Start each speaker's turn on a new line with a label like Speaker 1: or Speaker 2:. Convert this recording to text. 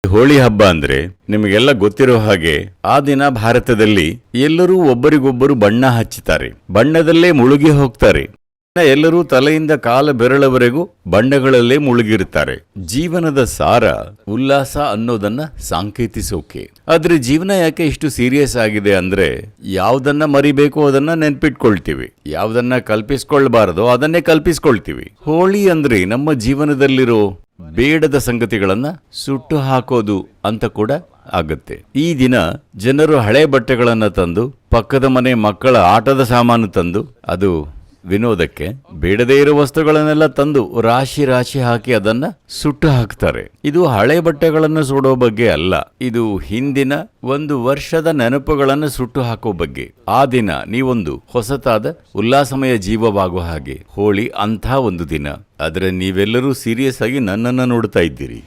Speaker 1: ಹೋಳಿ ಹಬ್ಬ ಅಂದ್ರೆ ನಿಮಗೆಲ್ಲ ಗೊತ್ತಿರೋ ಹಾಗೆ ಆ ದಿನ ಭಾರತದಲ್ಲಿ ಎಲ್ಲರೂ ಒಬ್ಬರಿಗೊಬ್ಬರು ಬಣ್ಣ ಹಚ್ಚುತ್ತಾರೆ, ಬಣ್ಣದಲ್ಲೇ ಮುಳುಗಿ ಹೋಗ್ತಾರೆ. ಎಲ್ಲರೂ ತಲೆಯಿಂದ ಕಾಲ ಬೆರಳವರೆಗೂ ಬಣ್ಣಗಳಲ್ಲೇ ಮುಳುಗಿರುತ್ತಾರೆ. ಜೀವನದ ಸಾರ ಉಲ್ಲಾಸ ಅನ್ನೋದನ್ನ ಸಾಂಕೇತಿಸೋಕೆ. ಆದ್ರೆ ಜೀವನ ಯಾಕೆ ಇಷ್ಟು ಸೀರಿಯಸ್ ಆಗಿದೆ ಅಂದ್ರೆ ಯಾವ್ದನ್ನ ಮರಿಬೇಕೋ ಅದನ್ನ ನೆನ್ಪಿಟ್ಕೊಳ್ತೀವಿ, ಯಾವ್ದನ್ನ ಕಲ್ಪಿಸ್ಕೊಳ್ಬಾರದೋ ಅದನ್ನೇ ಕಲ್ಪಿಸ್ಕೊಳ್ತೀವಿ. ಹೋಳಿ ಅಂದ್ರೆ ನಮ್ಮ ಜೀವನದಲ್ಲಿರೋ ಬೇಡದ ಸಂಗತಿಗಳನ್ನ ಸುಟ್ಟು ಹಾಕೋದು ಅಂತ ಕೂಡ ಆಗುತ್ತೆ. ಈ ದಿನ ಜನರು ಹಳೆ ಬಟ್ಟೆಗಳನ್ನ ತಂದು, ಪಕ್ಕದ ಮನೆ ಮಕ್ಕಳ ಆಟದ ಸಾಮಾನು ತಂದು, ಅದು ವಿನೋದಕ್ಕೆ ಬೇಡದೇ ಇರೋ ವಸ್ತುಗಳನ್ನೆಲ್ಲ ತಂದು ರಾಶಿ ರಾಶಿ ಹಾಕಿ ಅದನ್ನ ಸುಟ್ಟು ಹಾಕ್ತಾರೆ. ಇದು ಹಳೆ ಬಟ್ಟೆಗಳನ್ನು ಸುಡೋ ಬಗ್ಗೆ ಅಲ್ಲ, ಇದು ಹಿಂದಿನ ಒಂದು ವರ್ಷದ ನೆನಪುಗಳನ್ನು ಸುಟ್ಟು ಹಾಕೋ ಬಗ್ಗೆ. ಆ ದಿನ ನೀವೊಂದು ಹೊಸತಾದ ಉಲ್ಲಾಸಮಯ ಜೀವವಾಗೋ ಹಾಗೆ ಹೋಳಿ ಅಂಥ ಒಂದು ದಿನ. ಆದ್ರೆ ನೀವೆಲ್ಲರೂ ಸೀರಿಯಸ್ ಆಗಿ ನನ್ನನ್ನು ನೋಡ್ತಾ ಇದ್ದೀರಿ.